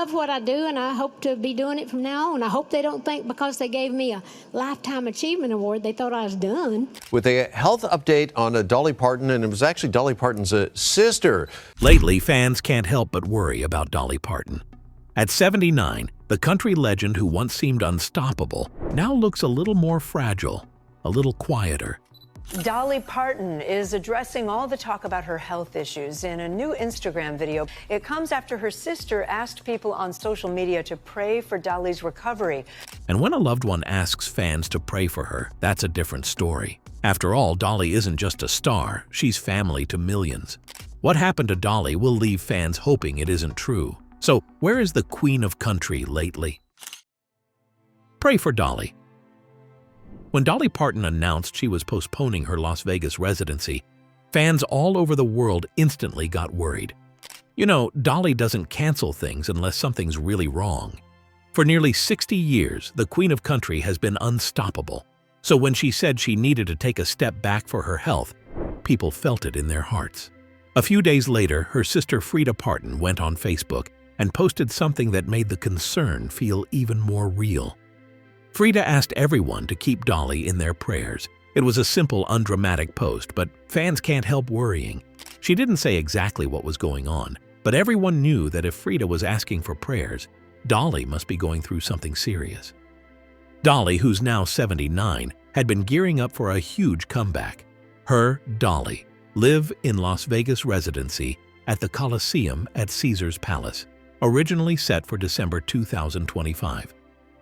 love what I do, and I hope to be doing it from now on. I hope they don't think because they gave me a Lifetime Achievement Award, they thought I was done. With a health update on Dolly Parton, and it was actually Dolly Parton's sister. Lately, fans can't help but worry about Dolly Parton. At 79, the country legend who once seemed unstoppable now looks a little more fragile, a little quieter. Dolly Parton is addressing all the talk about her health issues in a new Instagram video. It comes after her sister asked people on social media to pray for Dolly's recovery. And when a loved one asks fans to pray for her, that's a different story. After all, Dolly isn't just a star, she's family to millions. What happened to Dolly will leave fans hoping it isn't true. So, where is the Queen of Country lately? Pray for Dolly. When Dolly Parton announced she was postponing her Las Vegas residency, fans all over the world instantly got worried. You know, Dolly doesn't cancel things unless something's really wrong. For nearly 60 years, the Queen of Country has been unstoppable. So when she said she needed to take a step back for her health, people felt it in their hearts. A few days later, her sister Frida Parton went on Facebook and posted something that made the concern feel even more real. Frida asked everyone to keep Dolly in their prayers. It was a simple, undramatic post, but fans can't help worrying. She didn't say exactly what was going on, but everyone knew that if Frida was asking for prayers, Dolly must be going through something serious. Dolly, who's now 79, had been gearing up for a huge comeback. Her, Dolly, live in Las Vegas residency at the Coliseum at Caesar's Palace, originally set for December 2025.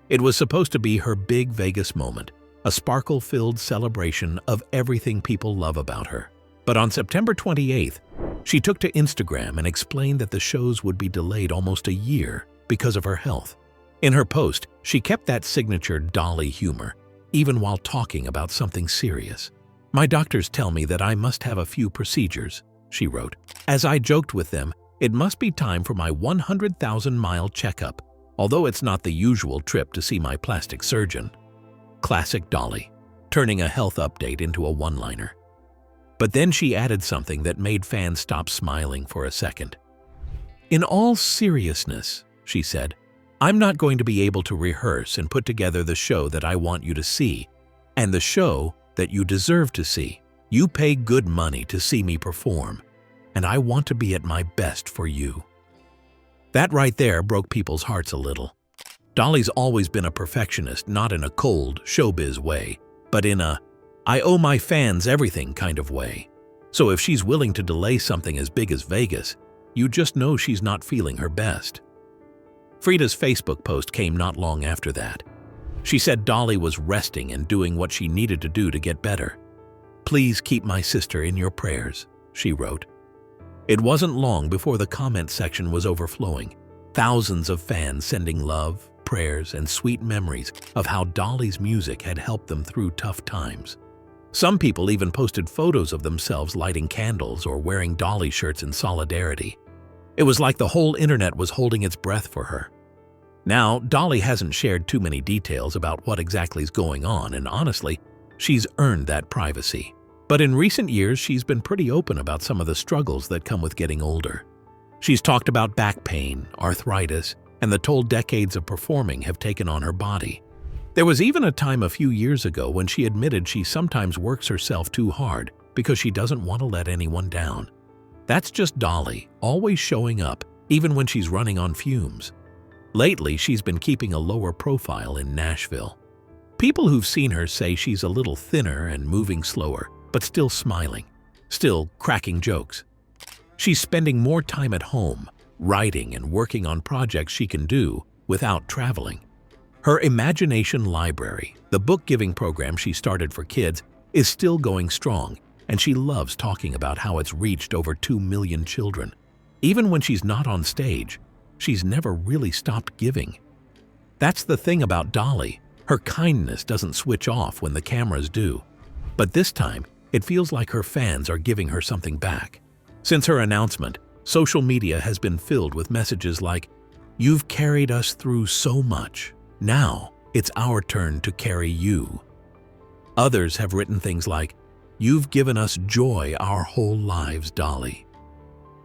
It was supposed to be her big Vegas moment, a sparkle-filled celebration of everything people love about her. But on September 28th, she took to Instagram and explained that the shows would be delayed almost a year because of her health. In her post, she kept that signature Dolly humor, even while talking about something serious. "My doctors tell me that I must have a few procedures," she wrote. "As I joked with them, it must be time for my 100,000-mile checkup, although it's not the usual trip to see my plastic surgeon." Classic Dolly, turning a health update into a one-liner. But then she added something that made fans stop smiling for a second. "In all seriousness," she said, "I'm not going to be able to rehearse and put together the show that I want you to see, and the show that you deserve to see. You pay good money to see me perform, and I want to be at my best for you." That right there broke people's hearts a little. Dolly's always been a perfectionist, not in a cold, showbiz way, but in a "I owe my fans everything" kind of way. So if she's willing to delay something as big as Vegas, you just know she's not feeling her best. Frida's Facebook post came not long after that. She said Dolly was resting and doing what she needed to do to get better. "Please keep my sister in your prayers," she wrote. It wasn't long before the comment section was overflowing. Thousands of fans sending love, prayers, and sweet memories of how Dolly's music had helped them through tough times. Some people even posted photos of themselves lighting candles or wearing Dolly shirts in solidarity. It was like the whole internet was holding its breath for her. Now, Dolly hasn't shared too many details about what exactly is going on, and honestly, she's earned that privacy. But in recent years, she's been pretty open about some of the struggles that come with getting older. She's talked about back pain, arthritis, and the toll decades of performing have taken on her body. There was even a time a few years ago when she admitted she sometimes works herself too hard because she doesn't want to let anyone down. That's just Dolly, always showing up, even when she's running on fumes. Lately, she's been keeping a lower profile in Nashville. People who've seen her say she's a little thinner and moving slower, but still smiling, still cracking jokes. She's spending more time at home, writing and working on projects she can do without traveling. Her Imagination Library, the book-giving program she started for kids, is still going strong, and she loves talking about how it's reached over 2 million children. Even when she's not on stage, she's never really stopped giving. That's the thing about Dolly. Her kindness doesn't switch off when the cameras do. But this time, it feels like her fans are giving her something back. Since her announcement, social media has been filled with messages like, "You've carried us through so much. Now, it's our turn to carry you." Others have written things like, "You've given us joy our whole lives, Dolly.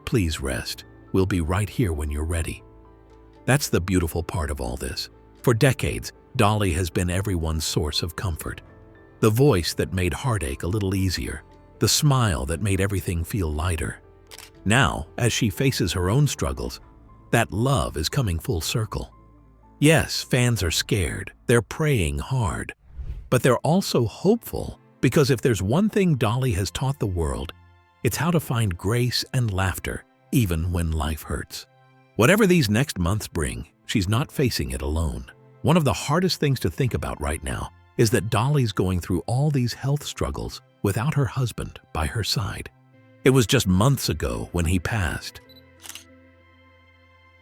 Please rest. We'll be right here when you're ready." That's the beautiful part of all this. For decades, Dolly has been everyone's source of comfort. The voice that made heartache a little easier, the smile that made everything feel lighter. Now, as she faces her own struggles, that love is coming full circle. Yes, fans are scared, they're praying hard, but they're also hopeful because if there's one thing Dolly has taught the world, it's how to find grace and laughter even when life hurts. Whatever these next months bring, she's not facing it alone. One of the hardest things to think about right now is that Dolly's going through all these health struggles without her husband by her side. It was just months ago when he passed.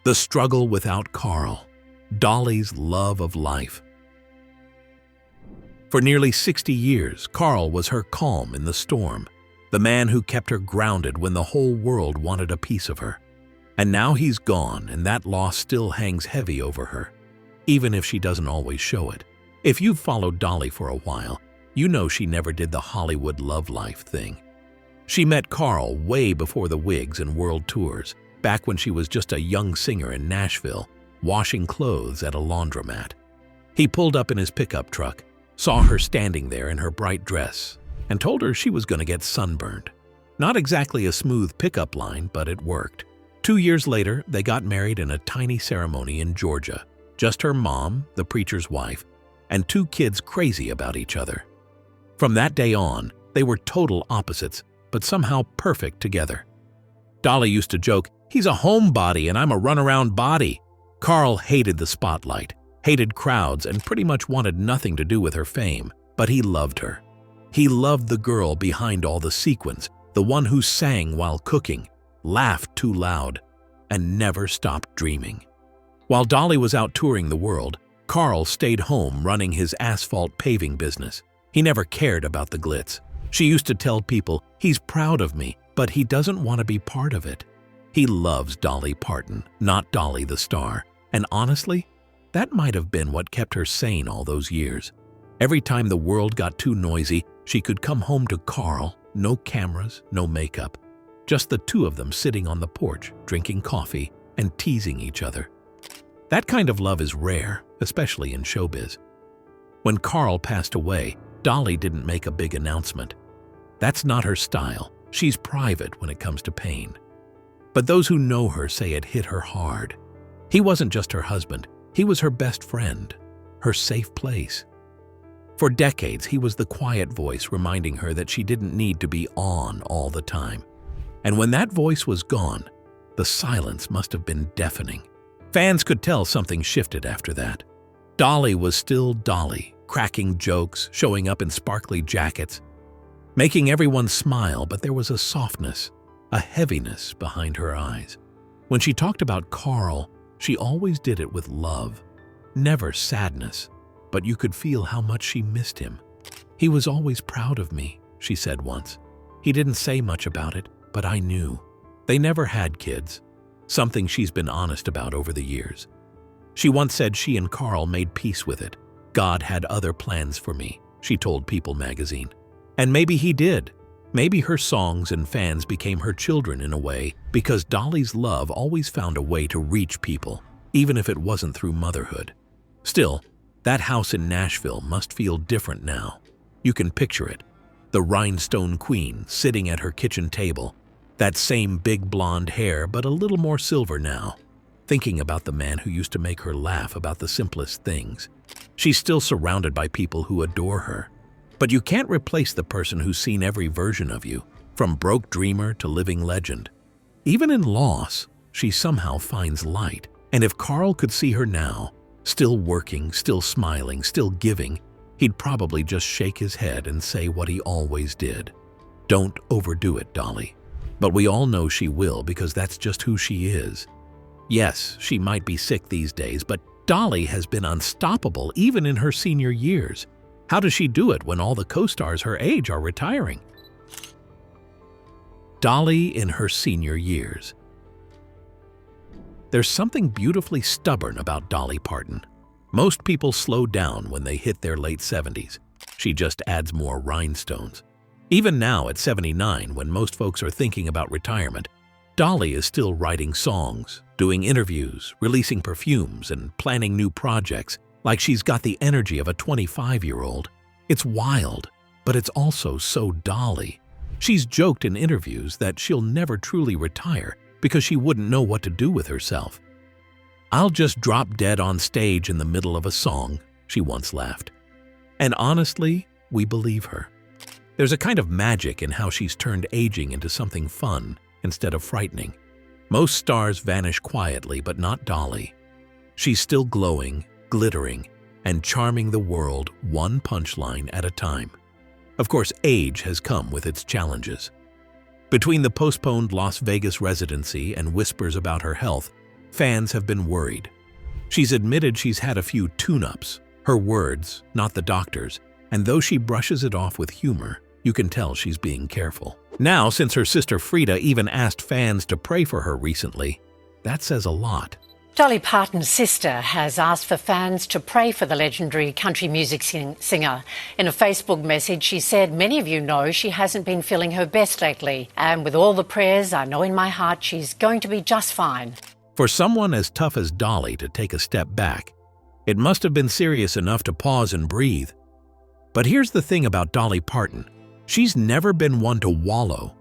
The struggle without Carl, Dolly's love of life. For nearly 60 years, Carl was her calm in the storm, the man who kept her grounded when the whole world wanted a piece of her. And now he's gone, and that loss still hangs heavy over her, even if she doesn't always show it. If you've followed Dolly for a while, you know she never did the Hollywood love life thing. She met Carl way before the wigs and world tours, back when she was just a young singer in Nashville, washing clothes at a laundromat. He pulled up in his pickup truck, saw her standing there in her bright dress, and told her she was going to get sunburned. Not exactly a smooth pickup line, but it worked. 2 years later, they got married in a tiny ceremony in Georgia. Just her mom, the preacher's wife, and 2 kids crazy about each other. From that day on, they were total opposites, but somehow perfect together. Dolly used to joke, "He's a homebody and I'm a runaround body." Carl hated the spotlight, hated crowds, and pretty much wanted nothing to do with her fame, but he loved her. He loved the girl behind all the sequins, the one who sang while cooking, laughed too loud, and never stopped dreaming. While Dolly was out touring the world, Carl stayed home running his asphalt paving business. He never cared about the glitz. She used to tell people, "He's proud of me, but he doesn't want to be part of it." He loves Dolly Parton, not Dolly the star. And honestly, that might have been what kept her sane all those years. Every time the world got too noisy, she could come home to Carl, no cameras, no makeup. Just the 2 of them sitting on the porch, drinking coffee and teasing each other. That kind of love is rare, especially in showbiz. When Carl passed away, Dolly didn't make a big announcement. That's not her style. She's private when it comes to pain. But those who know her say it hit her hard. He wasn't just her husband. He was her best friend, her safe place. For decades, he was the quiet voice reminding her that she didn't need to be on all the time. And when that voice was gone, the silence must have been deafening. Fans could tell something shifted after that. Dolly was still Dolly, cracking jokes, showing up in sparkly jackets, making everyone smile, but there was a softness, a heaviness behind her eyes. When she talked about Carl, she always did it with love, never sadness, but you could feel how much she missed him. "He was always proud of me," she said once. "He didn't say much about it, but I knew." They never had kids, something she's been honest about over the years. She once said she and Carl made peace with it. "God had other plans for me," she told People magazine. And maybe he did. Maybe her songs and fans became her children in a way, because Dolly's love always found a way to reach people, even if it wasn't through motherhood. Still, that house in Nashville must feel different now. You can picture it. The rhinestone queen sitting at her kitchen table, that same big blonde hair but a little more silver now, thinking about the man who used to make her laugh about the simplest things. She's still surrounded by people who adore her. But you can't replace the person who's seen every version of you, from broke dreamer to living legend. Even in loss, she somehow finds light. And if Carl could see her now, still working, still smiling, still giving, he'd probably just shake his head and say what he always did. "Don't overdo it, Dolly." But we all know she will, because that's just who she is. Yes, she might be sick these days, but Dolly has been unstoppable even in her senior years. How does she do it when all the co-stars her age are retiring? Dolly in her senior years. There's something beautifully stubborn about Dolly Parton. Most people slow down when they hit their late 70s. She just adds more rhinestones. Even now at 79, when most folks are thinking about retirement, Dolly is still writing songs, doing interviews, releasing perfumes, and planning new projects like she's got the energy of a 25-year-old. It's wild, but it's also so Dolly. She's joked in interviews that she'll never truly retire because she wouldn't know what to do with herself. "I'll just drop dead on stage in the middle of a song," she once laughed. And honestly, we believe her. There's a kind of magic in how she's turned aging into something fun instead of frightening. Most stars vanish quietly, but not Dolly. She's still glowing, glittering, and charming the world one punchline at a time. Of course, age has come with its challenges. Between the postponed Las Vegas residency and whispers about her health, fans have been worried. She's admitted she's had a few tune-ups, her words, not the doctor's, and though she brushes it off with humor, you can tell she's being careful. Now, since her sister Frida even asked fans to pray for her recently, that says a lot. Dolly Parton's sister has asked for fans to pray for the legendary country music singer. In a Facebook message, she said, "Many of you know she hasn't been feeling her best lately, and with all the prayers, I know in my heart she's going to be just fine." For someone as tough as Dolly to take a step back, it must have been serious enough to pause and breathe. But here's the thing about Dolly Parton. She's never been one to wallow.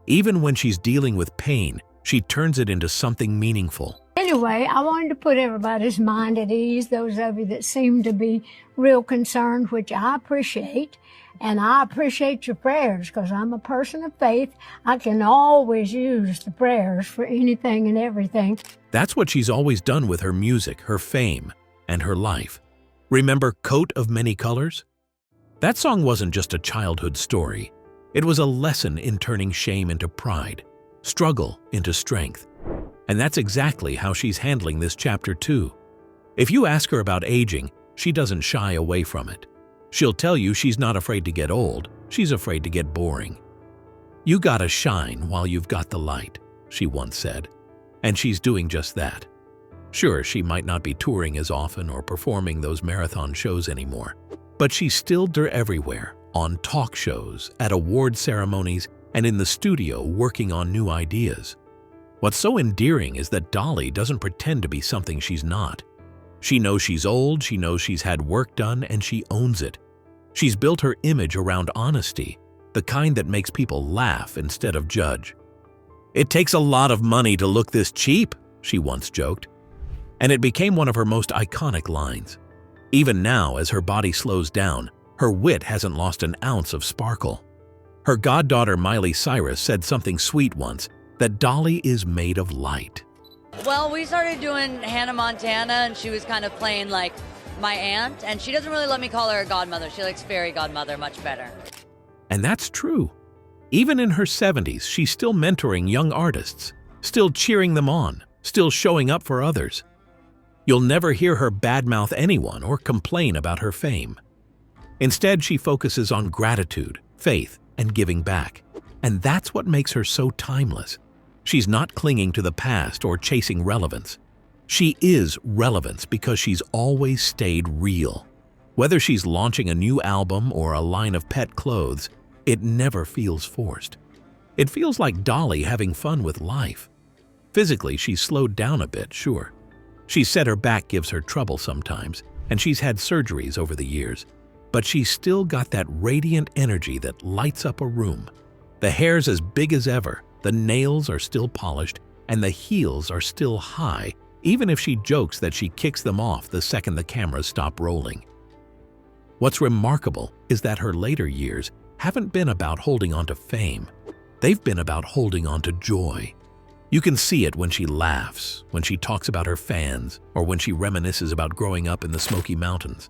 Even when she's dealing with pain, she turns it into something meaningful. Anyway, I wanted to put everybody's mind at ease, those of you that seem to be real concerned, which I appreciate. And I appreciate your prayers because I'm a person of faith. I can always use the prayers for anything and everything. That's what she's always done with her music, her fame, and her life. Remember Coat of Many Colors? That song wasn't just a childhood story. It was a lesson in turning shame into pride, struggle into strength. And that's exactly how she's handling this chapter too. If you ask her about aging, she doesn't shy away from it. She'll tell you she's not afraid to get old, she's afraid to get boring. "You gotta shine while you've got the light," she once said. And she's doing just that. Sure, she might not be touring as often or performing those marathon shows anymore, but she's still everywhere, on talk shows, at award ceremonies, and in the studio working on new ideas. What's so endearing is that Dolly doesn't pretend to be something she's not. She knows she's old, she knows she's had work done, and she owns it. She's built her image around honesty, the kind that makes people laugh instead of judge. "It takes a lot of money to look this cheap," she once joked. And it became one of her most iconic lines. Even now, as her body slows down, her wit hasn't lost an ounce of sparkle. Her goddaughter Miley Cyrus said something sweet once, that Dolly is made of light. Well, we started doing Hannah Montana, and she was kind of playing like my aunt, and she doesn't really let me call her a godmother. She likes fairy godmother much better. And that's true. Even in her 70s, she's still mentoring young artists, still cheering them on, still showing up for others. You'll never hear her badmouth anyone or complain about her fame. Instead, she focuses on gratitude, faith, and giving back. And that's what makes her so timeless. She's not clinging to the past or chasing relevance. She is relevance because she's always stayed real. Whether she's launching a new album or a line of pet clothes, it never feels forced. It feels like Dolly having fun with life. Physically, she's slowed down a bit, sure. She said her back gives her trouble sometimes, and she's had surgeries over the years. But she's still got that radiant energy that lights up a room. The hair's as big as ever, the nails are still polished, and the heels are still high, even if she jokes that she kicks them off the second the cameras stop rolling. What's remarkable is that her later years haven't been about holding on to fame. They've been about holding on to joy. You can see it when she laughs, when she talks about her fans, or when she reminisces about growing up in the Smoky Mountains.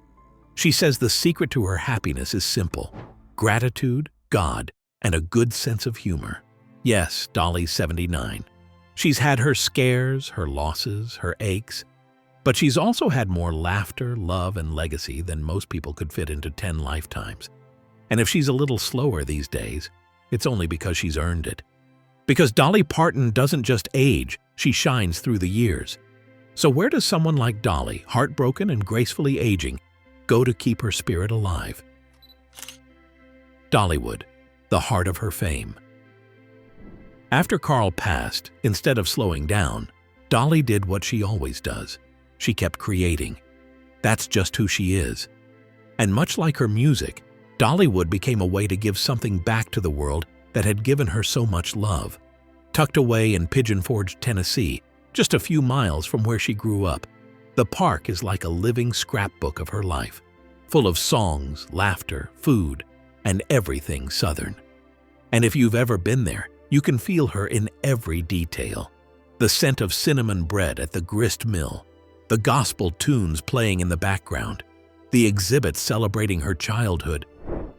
She says the secret to her happiness is simple: gratitude, God, and a good sense of humor. Yes, Dolly's 79. She's had her scares, her losses, her aches, but she's also had more laughter, love, and legacy than most people could fit into 10 lifetimes. And if she's a little slower these days, it's only because she's earned it. Because Dolly Parton doesn't just age, she shines through the years. So where does someone like Dolly, heartbroken and gracefully aging, go to keep her spirit alive? Dollywood, the heart of her fame. After Carl passed, instead of slowing down, Dolly did what she always does. She kept creating. That's just who she is. And much like her music, Dollywood became a way to give something back to the world that had given her so much love. Tucked away in Pigeon Forge, Tennessee, just a few miles from where she grew up, the park is like a living scrapbook of her life, full of songs, laughter, food, and everything Southern. And if you've ever been there, you can feel her in every detail. The scent of cinnamon bread at the grist mill, the gospel tunes playing in the background, the exhibits celebrating her childhood.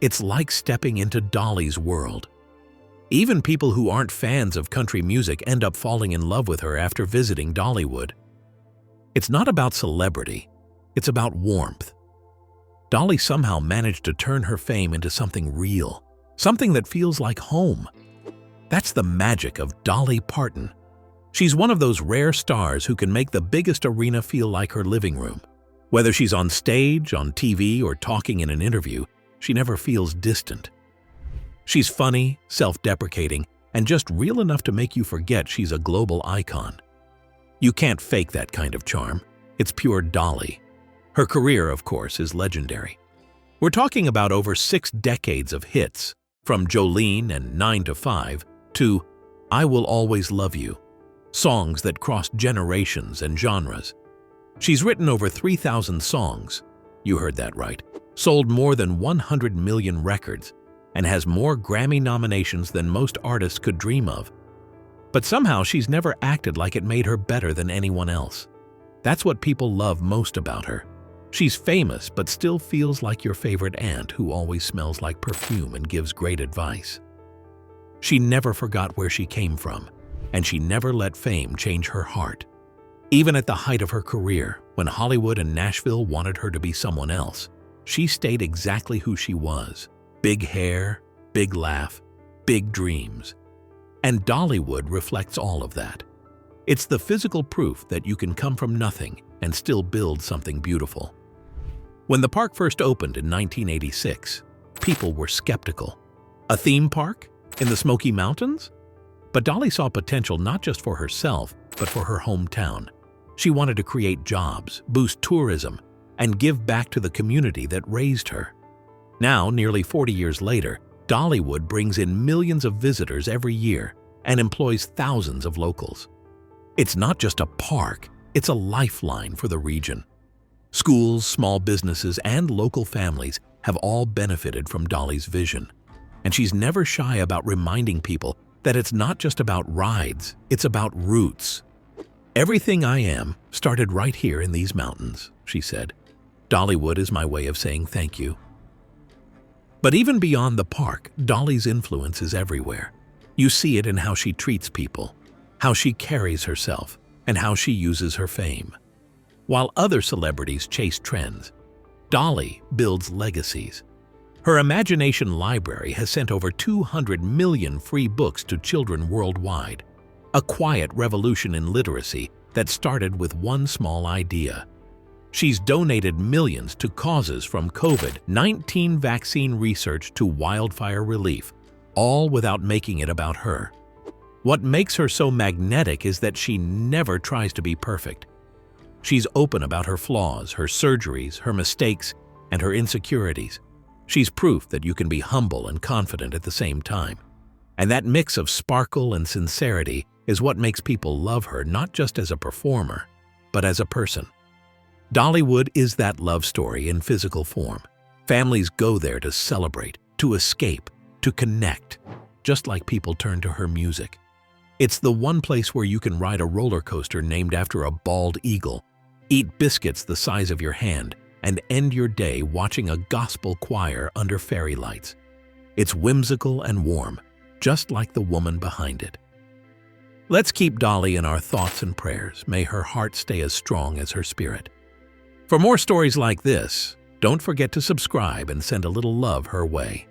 It's like stepping into Dolly's world. Even people who aren't fans of country music end up falling in love with her after visiting Dollywood. It's not about celebrity, it's about warmth. Dolly somehow managed to turn her fame into something real, something that feels like home. That's the magic of Dolly Parton. She's one of those rare stars who can make the biggest arena feel like her living room. Whether she's on stage, on TV, or talking in an interview, she never feels distant. She's funny, self-deprecating, and just real enough to make you forget she's a global icon. You can't fake that kind of charm. It's pure Dolly. Her career, of course, is legendary. We're talking about over 6 decades of hits, from Jolene and 9 to 5 to I Will Always Love You, songs that crossed generations and genres. She's written over 3,000 songs, you heard that right, sold more than 100 million records, and has more Grammy nominations than most artists could dream of. But somehow she's never acted like it made her better than anyone else. That's what people love most about her. She's famous but still feels like your favorite aunt who always smells like perfume and gives great advice. She never forgot where she came from, and she never let fame change her heart. Even at the height of her career, when Hollywood and Nashville wanted her to be someone else, she stayed exactly who she was. Big hair, big laugh, big dreams. And Dollywood reflects all of that. It's the physical proof that you can come from nothing and still build something beautiful. When the park first opened in 1986, people were skeptical. A theme park? In the Smoky Mountains? But Dolly saw potential not just for herself, but for her hometown. She wanted to create jobs, boost tourism, and give back to the community that raised her. Now, nearly 40 years later, Dollywood brings in millions of visitors every year and employs thousands of locals. It's not just a park, it's a lifeline for the region. Schools, small businesses, and local families have all benefited from Dolly's vision. And she's never shy about reminding people that it's not just about rides, it's about roots. Everything I am started right here in these mountains, she said. Dollywood is my way of saying thank you. But even beyond the park, Dolly's influence is everywhere. You see it in how she treats people, how she carries herself, and how she uses her fame. While other celebrities chase trends, Dolly builds legacies. Her imagination library has sent over 200 million free books to children worldwide, a quiet revolution in literacy that started with one small idea. She's donated millions to causes from COVID-19 vaccine research to wildfire relief, all without making it about her. What makes her so magnetic is that she never tries to be perfect. She's open about her flaws, her surgeries, her mistakes, and her insecurities. She's proof that you can be humble and confident at the same time. And that mix of sparkle and sincerity is what makes people love her not just as a performer, but as a person. Dollywood is that love story in physical form. Families go there to celebrate, to escape, to connect, just like people turn to her music. It's the one place where you can ride a roller coaster named after a bald eagle, eat biscuits the size of your hand, and end your day watching a gospel choir under fairy lights. It's whimsical and warm, just like the woman behind it. Let's keep Dolly in our thoughts and prayers. May her heart stay as strong as her spirit. For more stories like this, don't forget to subscribe and send a little love her way.